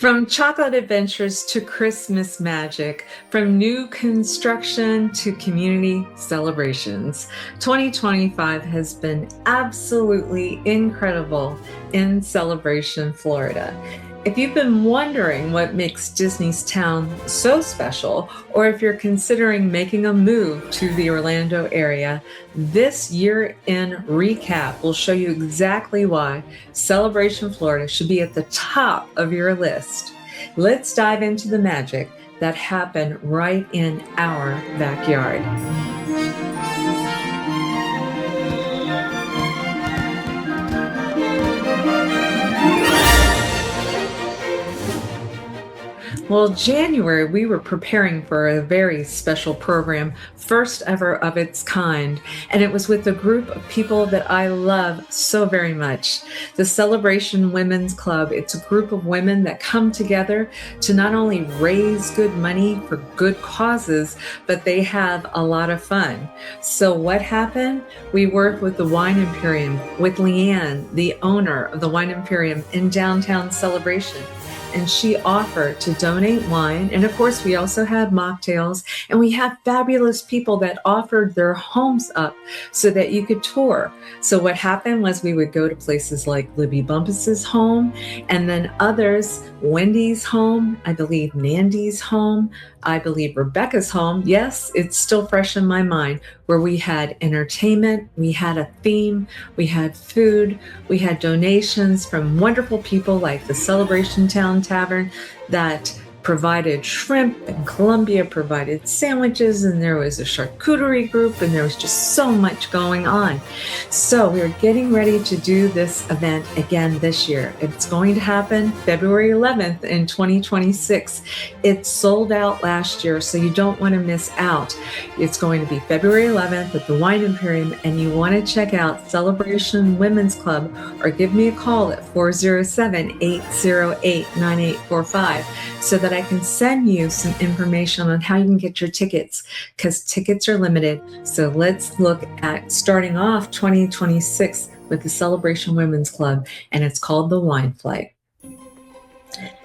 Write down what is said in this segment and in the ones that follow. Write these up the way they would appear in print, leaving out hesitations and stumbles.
From chocolate adventures to Christmas magic, from new construction to community celebrations, 2025 has been absolutely incredible in Celebration, Florida. If you've been wondering what makes Disney's town so special, or if you're considering making a move to the Orlando area, this year-end recap will show you exactly why Celebration, Florida should be at the top of your list. Let's dive into the magic that happened right in our backyard. Well, January, we were preparing for a very special program, first ever of its kind, and it was with a group of people that I love so very much. The Celebration Women's Club, it's a group of women that come together to not only raise good money for good causes, but they have a lot of fun. So what happened? We worked with the Wine Imperium, with Leanne, the owner of the Wine Imperium in downtown Celebration. And she offered to donate wine. And of course, we also had mocktails, and we had fabulous people that offered their homes up so that you could tour. So what happened was we would go to places like Libby Bumpus's home, and then others, Wendy's home, I believe Nandy's home, I believe Rebecca's home. Yes, it's still fresh in my mind, where we had entertainment, we had a theme, we had food, we had donations from wonderful people like the Celebration Town Tavern that provided shrimp, and Columbia provided sandwiches, and there was a charcuterie group, and there was just so much going on. So we're getting ready to do this event again this year. It's going to happen February 11th in 2026. It sold out last year, so you don't want to miss out. It's going to be February 11th at the Wine Imperium, and you want to check out Celebration Women's Club or give me a call at 407-808-9845 so that I can send you some information on how you can get your tickets, because tickets are limited. So let's look at starting off 2026 with the Celebration Women's Club, and it's called the Wine Flight.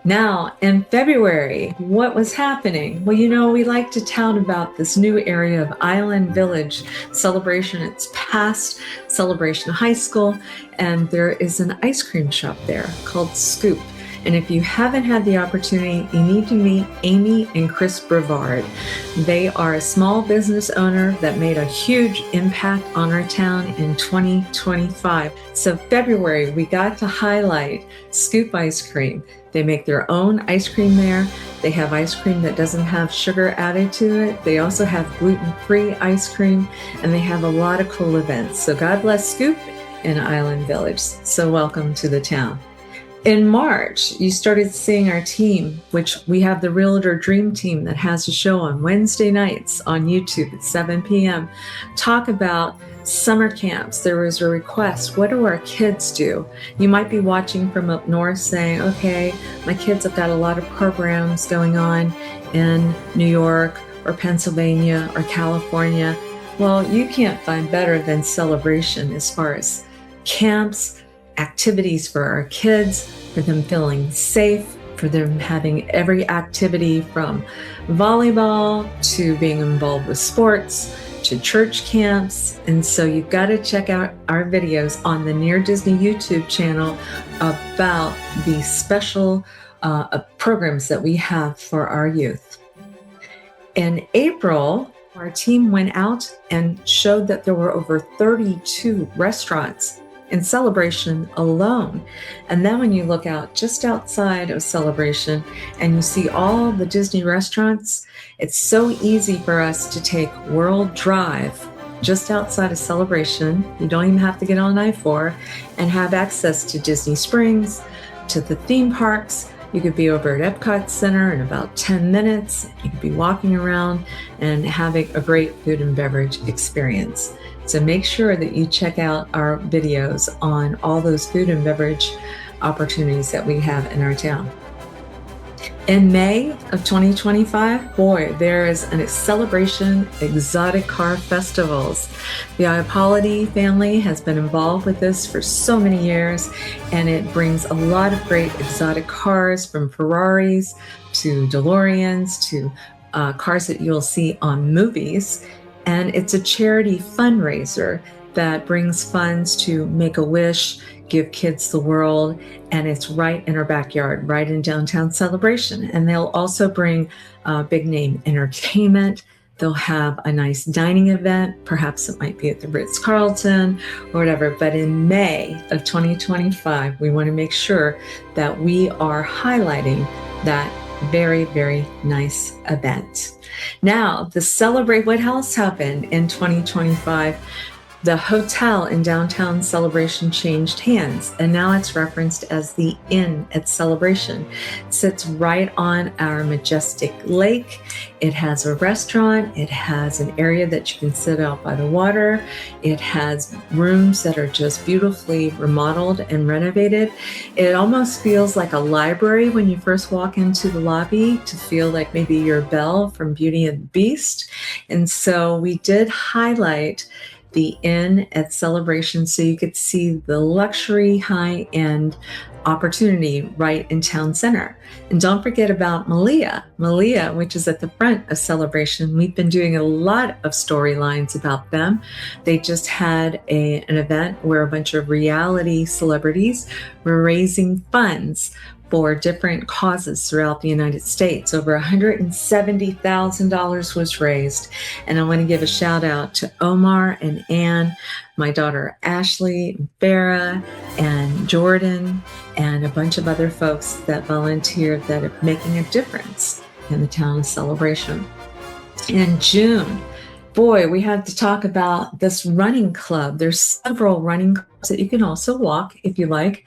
Now, in February, what was happening? Well, we like to tout about this new area of Island Village Celebration. It's past Celebration High School, and there is an ice cream shop there called Scoop. And if you haven't had the opportunity, you need to meet Amy and Chris Brevard. They are a small business owner that made a huge impact on our town in 2025. So February, we got to highlight Scoop Ice Cream. They make their own ice cream there. They have ice cream that doesn't have sugar added to it. They also have gluten-free ice cream, and they have a lot of cool events. So God bless Scoop in Island Village. So welcome to the town. In March, you started seeing our team, which we have the Realtor Dream Team that has a show on Wednesday nights on YouTube at 7 p.m. Talk about summer camps. There was a request. What do our kids do? You might be watching from up north saying, okay, my kids have got a lot of programs going on in New York or Pennsylvania or California. Well, you can't find better than Celebration as far as camps, activities for our kids, for them feeling safe, for them having every activity from volleyball to being involved with sports to church camps. And so you've got to check out our videos on the Near Disney YouTube channel about the special programs that we have for our youth. In April, our team went out and showed that there were over 32 restaurants in Celebration alone. And then when you look out just outside of Celebration and you see all the Disney restaurants, it's so easy for us to take World Drive just outside of Celebration. You don't even have to get on I-4 and have access to Disney Springs, to the theme parks. You could be over at Epcot Center in about 10 minutes. You could be walking around and having a great food and beverage experience. So make sure that you check out our videos on all those food and beverage opportunities that we have in our town. In May of 2025, boy, there is a celebration exotic car festivals. The Iappoliti family has been involved with this for so many years, and it brings a lot of great exotic cars, from Ferraris to DeLoreans to cars that you'll see on movies. And it's a charity fundraiser that brings funds to Make-A-Wish, Give Kids the World, and it's right in our backyard, right in downtown Celebration. And they'll also bring big name entertainment. They'll have a nice dining event. Perhaps it might be at the Ritz-Carlton or whatever. But in May of 2025, we want to make sure that we are highlighting that very, very nice event. Now, to celebrate what else happened in 2025, the hotel in downtown Celebration changed hands, and now it's referenced as the Inn at Celebration. It sits right on our majestic lake. It has a restaurant. It has an area that you can sit out by the water. It has rooms that are just beautifully remodeled and renovated. It almost feels like a library when you first walk into the lobby, to feel like maybe you're Belle from Beauty and the Beast. And so we did highlight the Inn at Celebration so you could see the luxury high-end opportunity right in town center. And don't forget about Malia, which is at the front of Celebration. We've been doing a lot of storylines about them. They just had an event where a bunch of reality celebrities were raising funds for different causes throughout the United States. Over $170,000 was raised. And I want to give a shout out to Omar and Ann, my daughter Ashley, and Farah, and Jordan, and a bunch of other folks that volunteered that are making a difference in the town of Celebration. In June, boy, we had to talk about this running club. There's several running clubs that you can also walk if you like.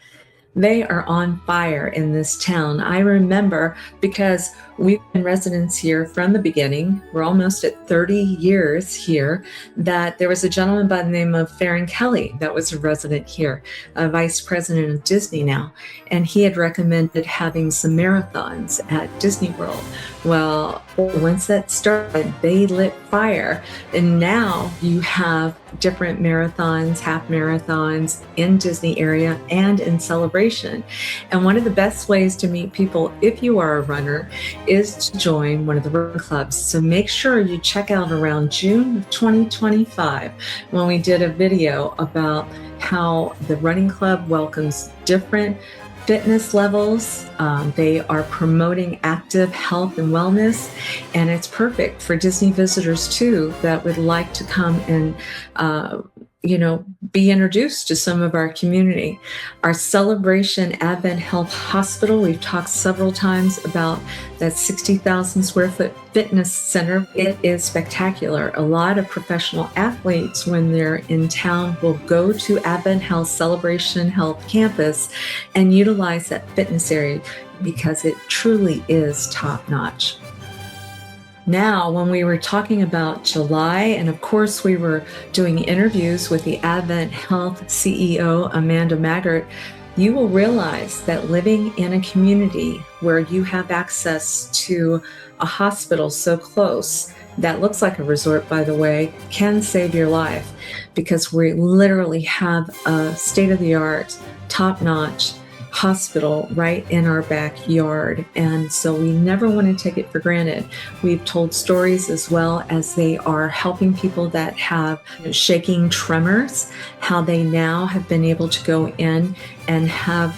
They are on fire in this town. I remember, because we've been residents here from the beginning, we're almost at 30 years here, that there was a gentleman by the name of Farron Kelly that was a resident here, a vice president of Disney now, and he had recommended having some marathons at Disney World. Well, once that started, they lit fire, and now you have different marathons, half marathons in Disney area and in Celebration. And one of the best ways to meet people, if you are a runner, is to join one of the run clubs. So make sure you check out around June of 2025, when we did a video about how the running club welcomes different fitness levels. They are promoting active health and wellness, and it's perfect for Disney visitors too that would like to come and be introduced to some of our community. Our Celebration Advent Health Hospital, we've talked several times about that 60,000 square foot fitness center. It is spectacular. A lot of professional athletes, when they're in town, will go to Advent Health Celebration Health Campus and utilize that fitness area because it truly is top notch. Now, when we were talking about July, and of course we were doing interviews with the Advent Health CEO, Amanda Maggart, you will realize that living in a community where you have access to a hospital so close, that looks like a resort, by the way, can save your life, because we literally have a state-of-the-art, top-notch hospital right in our backyard, and so we never want to take it for granted. We've told stories as well as they are helping people that have shaking tremors, how they now have been able to go in and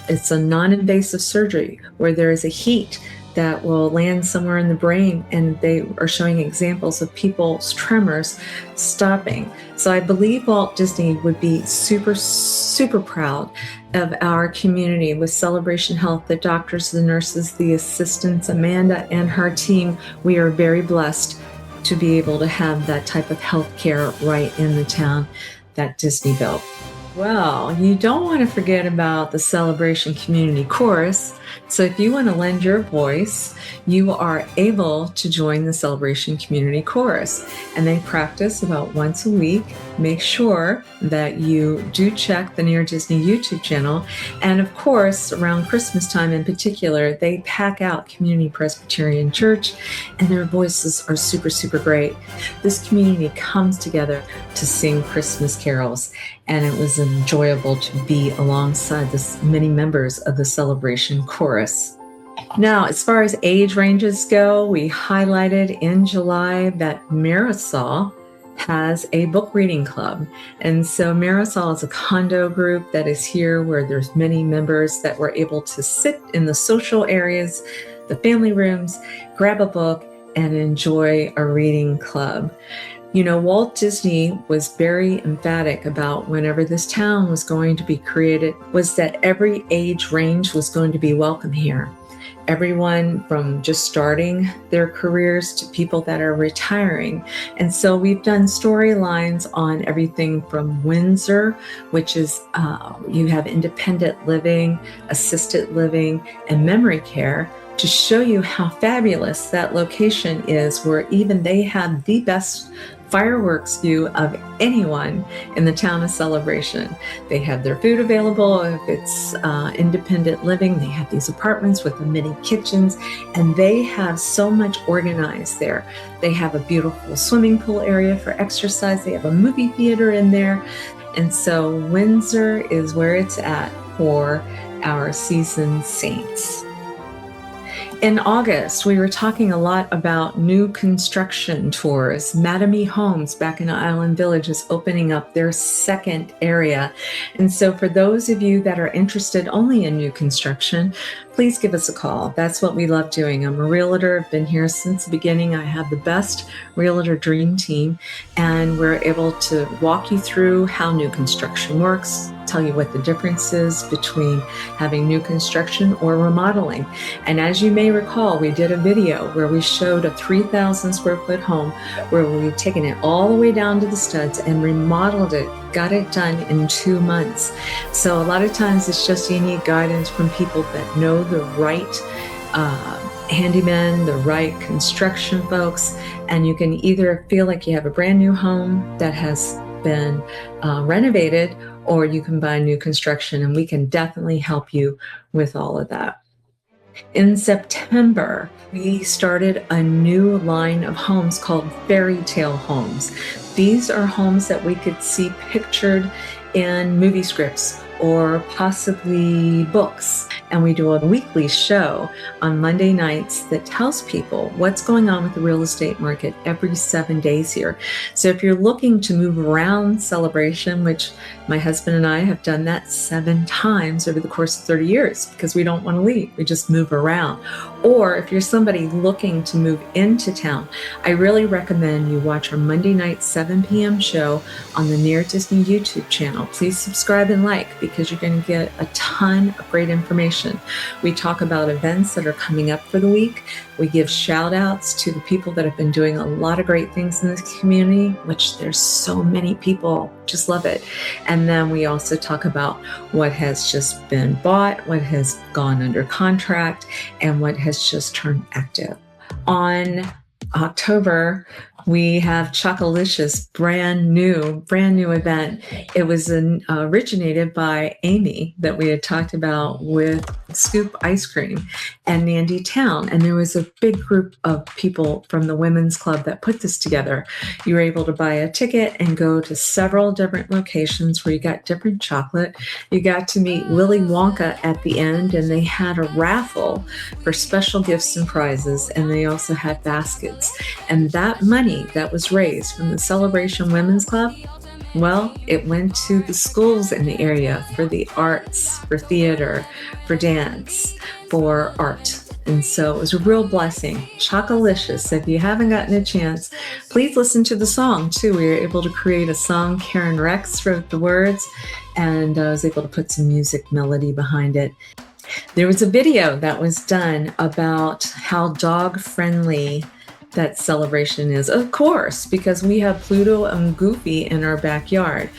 it's a non-invasive surgery where there is a heat that will land somewhere in the brain, and they are showing examples of people's tremors stopping. So I believe Walt Disney would be super, super proud of our community with Celebration Health, the doctors, the nurses, the assistants, Amanda and her team. We are very blessed to be able to have that type of health care right in the town that Disney built. Well, you don't want to forget about the Celebration Community Chorus. So if you want to lend your voice, you are able to join the Celebration Community Chorus. And they practice about once a week. Make sure that you do check the Near Disney YouTube channel. And of course, around Christmas time in particular, they pack out Community Presbyterian Church, and their voices are super, super great. This community comes together to sing Christmas carols, and it was enjoyable to be alongside this many members of the Celebration Chorus. Now, as far as age ranges go, we highlighted in July that Marisol has a book reading club. And so Marisol is a condo group that is here where there's many members that were able to sit in the social areas, the family rooms, grab a book, and enjoy a reading club. You know, Walt Disney was very emphatic about whenever this town was going to be created, was that every age range was going to be welcome here. Everyone from just starting their careers to people that are retiring. And so we've done storylines on everything from Windsor, which is you have independent living, assisted living, and memory care, to show you how fabulous that location is, where even they have the best fireworks view of anyone in the town of Celebration. They have their food available. If it's independent living, they have these apartments with the mini kitchens, and they have so much organized there. They have a beautiful swimming pool area for exercise. They have a movie theater in there. And so Windsor is where it's at for our seasoned saints. In August, we were talking a lot about new construction tours. Mattamy Homes back in Island Village is opening up their second area. And so for those of you that are interested only in new construction, please give us a call. That's what we love doing. I'm a realtor. I've been here since the beginning. I have the best realtor dream team, and we're able to walk you through how new construction works, tell you what the difference is between having new construction or remodeling. And as you may recall, we did a video where we showed a 3,000 square foot home where we'd taken it all the way down to the studs and remodeled it, got it done in 2 months. So a lot of times it's just you need guidance from people that know the right handyman, the right construction folks, and you can either feel like you have a brand new home that has been renovated, or you can buy new construction, and we can definitely help you with all of that. In September, we started a new line of homes called Fairy Tale Homes. These are homes that we could see pictured in movie scripts or possibly books. And we do a weekly show on Monday nights that tells people what's going on with the real estate market every 7 days here. So if you're looking to move around Celebration, which my husband and I have done that 7 times over the course of 30 years because we don't want to leave, we just move around. Or if you're somebody looking to move into town, I really recommend you watch our Monday night 7 p.m. show on the Near Disney YouTube channel. Please subscribe and like, because you're going to get a ton of great information. We talk about events that are coming up for the week. We give shout outs to the people that have been doing a lot of great things in this community, which there's so many people, just love it. And then we also talk about what has just been bought, what has gone under contract, and what has just turned active. On October, we have Chocolicious, brand new event. It was originated by Amy that we had talked about with Scoop Ice Cream and Nandy Town. And there was a big group of people from the Women's Club that put this together. You were able to buy a ticket and go to several different locations where you got different chocolate. You got to meet Willy Wonka at the end, and they had a raffle for special gifts and prizes. And they also had baskets. And that money that was raised from the Celebration Women's Club, well, it went to the schools in the area for the arts, for theater, for dance, for art. And so it was a real blessing. Chocolicious. If you haven't gotten a chance, please listen to the song too. We were able to create a song. Karen Rex wrote the words, and I was able to put some music melody behind it. There was a video that was done about how dog-friendly that celebration is, of course, because we have Pluto and Goofy in our backyard.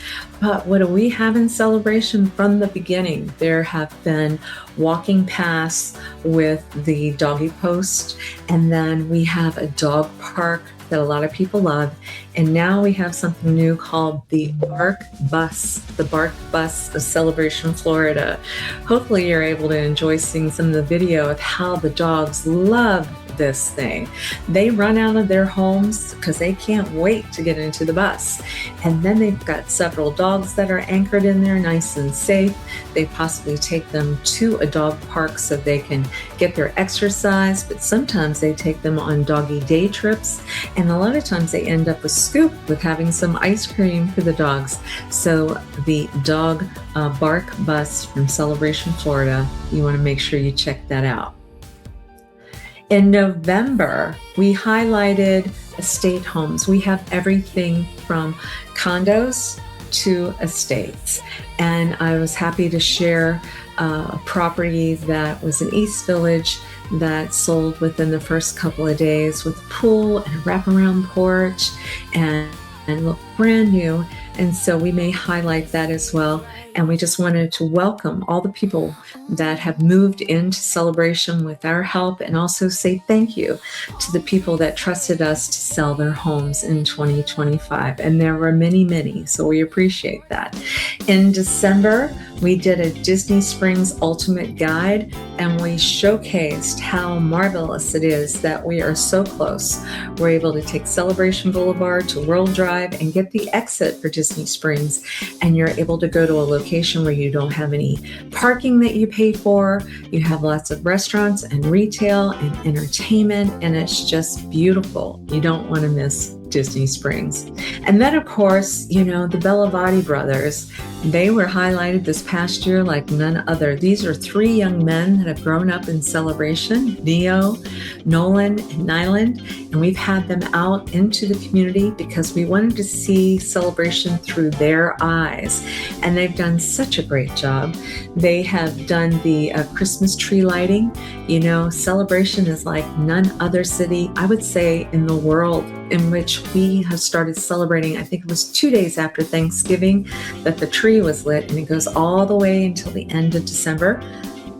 But what do we have in celebration from the beginning? There have been walking paths with the doggy post, and then we have a dog park that a lot of people love. And now we have something new called the Bark Bus of Celebration Florida. Hopefully you're able to enjoy seeing some of the video of how the dogs love this thing. They run out of their homes because they can't wait to get into the bus. And then they've got several dogs that are anchored in there nice and safe. They possibly take them to a dog park so they can get their exercise, but sometimes they take them on doggy day trips. And a lot of times they end up with Scoop with having some ice cream for the dogs. So the dog Bark Bus from Celebration Florida, you want to make sure you check that out. In November, we highlighted estate homes. We have everything from condos to estates. And I was happy to share a property that was in East Village that sold within the first couple of days with a pool and a wraparound porch and looked brand new. And so we may highlight that as well. And we just wanted to welcome all the people that have moved into Celebration with our help, and also say thank you to the people that trusted us to sell their homes in 2025. And there were many, many, so we appreciate that. In December, we did a Disney Springs Ultimate Guide, and we showcased how marvelous it is that we are so close. We're able to take Celebration Boulevard to World Drive and get the exit for Disney Springs, and you're able to go to a location where you don't have any parking that you pay for. You have lots of restaurants and retail and entertainment, and it's just beautiful. You don't want to miss Disney Springs. And then, of course, the Bellavati brothers, they were highlighted this past year like none other. These are three young men that have grown up in Celebration, Neo, Nolan, and Nyland, and we've had them out into the community because we wanted to see Celebration through their eyes. And they've done such a great job. They have done the Christmas tree lighting. Celebration is like none other city, I would say, in the world, in which we have started celebrating. I think it was 2 days after Thanksgiving that the tree was lit, and it goes all the way until the end of December.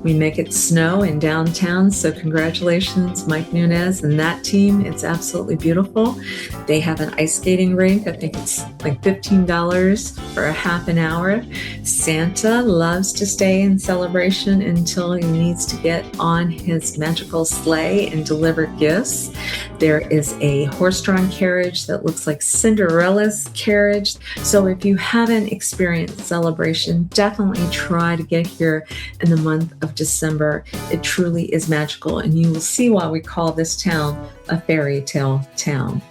We make it snow in downtown, so congratulations, Mike Nunez and that team. It's absolutely beautiful. They have an ice skating rink. I think it's like $15 for a half an hour. Santa loves to stay in Celebration until he needs to get on his magical sleigh and deliver gifts. There is a horse-drawn carriage that looks like Cinderella's carriage. So if you haven't experienced Celebration, definitely try to get here in the month of December. It truly is magical, and you will see why we call this town a fairy tale town.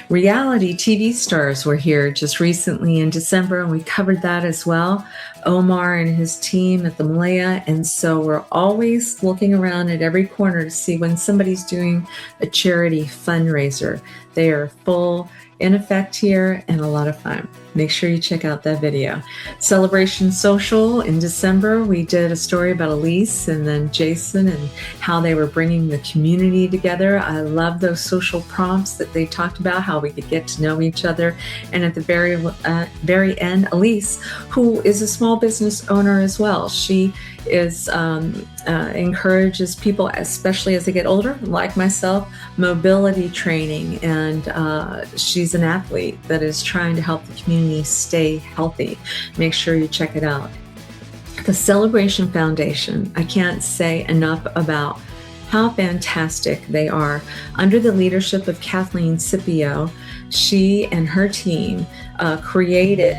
Reality TV stars were here just recently in December, and we covered that as well. Omar and his team at the Malia, and so we're always looking around at every corner to see when somebody's doing a charity fundraiser. They are full in effect here and a lot of fun. Make sure you check out that video. Celebration Social in December, we did a story about Elise and then Jason and how they were bringing the community together. I love those social prompts that they talked about, how we could get to know each other. And at the very end, Elise, who is a small business owner as well, she is encourages people, especially as they get older, like myself, mobility training, and she's an athlete that is trying to help the community stay healthy. Make sure you check it out. The Celebration Foundation, I can't say enough about how fantastic they are. Under the leadership of Kathleen Scipio, she and her team created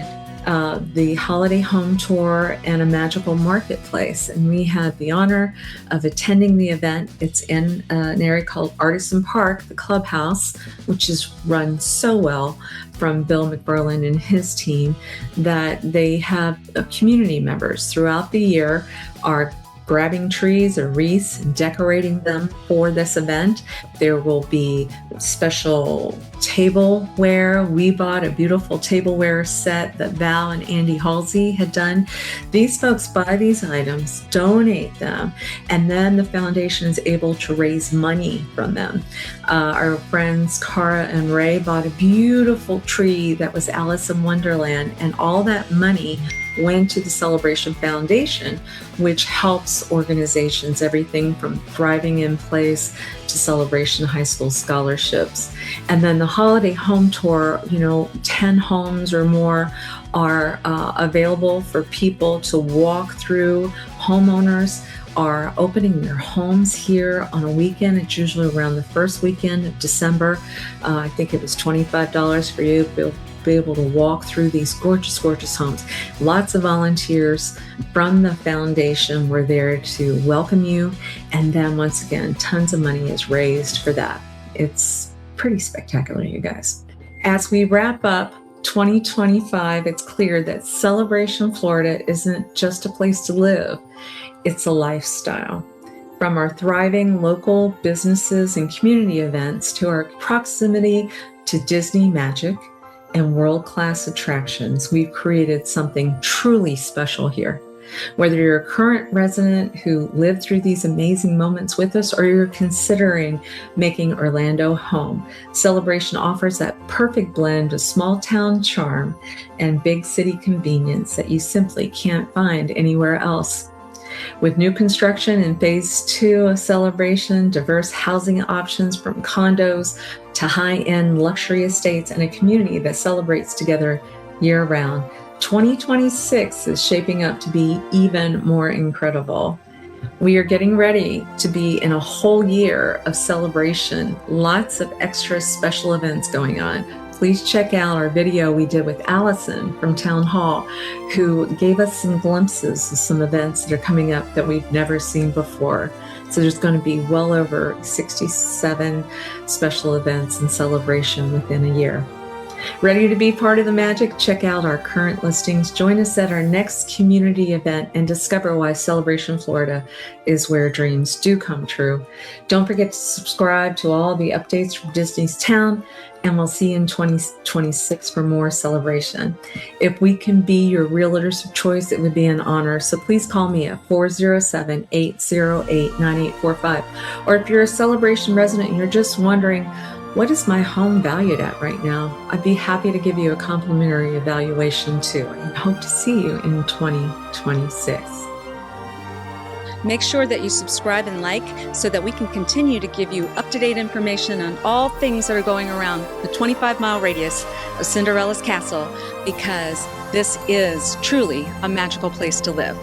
the holiday home tour and a magical marketplace. And we had the honor of attending the event. It's in an area called Artisan Park, the clubhouse, which is run so well from Bill McBurlin and his team, that they have community members throughout the year are grabbing trees or wreaths and decorating them for this event. There will be special tableware. We bought a beautiful tableware set that Val and Andy Halsey had done. These folks buy these items, donate them, and then the foundation is able to raise money from them. Our friends Cara and Ray bought a beautiful tree that was Alice in Wonderland, and all that money went to the Celebration Foundation, which helps organizations, everything from Thriving in Place to Celebration High School scholarships. And then the holiday home tour, 10 homes or more are available for people to walk through. Homeowners are opening their homes here on a weekend. It's usually around the first weekend of December. I think it was $25 for you to be able to walk through these gorgeous, gorgeous homes. Lots of volunteers from the foundation were there to welcome you. And then once again, tons of money is raised for that. It's pretty spectacular, you guys. As we wrap up 2025, it's clear that Celebration Florida isn't just a place to live, it's a lifestyle. From our thriving local businesses and community events to our proximity to Disney magic and world-class attractions, we've created something truly special here. Whether you're a current resident who lived through these amazing moments with us, or you're considering making Orlando home, Celebration offers that perfect blend of small town charm and big city convenience that you simply can't find anywhere else. With new construction in phase 2 of Celebration, diverse housing options from condos to high-end luxury estates, and a community that celebrates together year-round, 2026 is shaping up to be even more incredible. We are getting ready to be in a whole year of celebration, lots of extra special events going on. Please check out our video we did with Allison from Town Hall, who gave us some glimpses of some events that are coming up that we've never seen before. So there's going to be well over 67 special events and celebration within a year. Ready to be part of the magic? Check out our current listings. Join us at our next community event and discover why Celebration Florida is where dreams do come true. Don't forget to subscribe to all the updates from Disney's Town, and we'll see you in 2026 for more celebration. If we can be your realtors of choice, it would be an honor. So please call me at 407-808-9845. Or if you're a Celebration resident and you're just wondering, what is my home valued at right now? I'd be happy to give you a complimentary evaluation too, and hope to see you in 2026. Make sure that you subscribe and like so that we can continue to give you up-to-date information on all things that are going around the 25-mile radius of Cinderella's castle, because this is truly a magical place to live.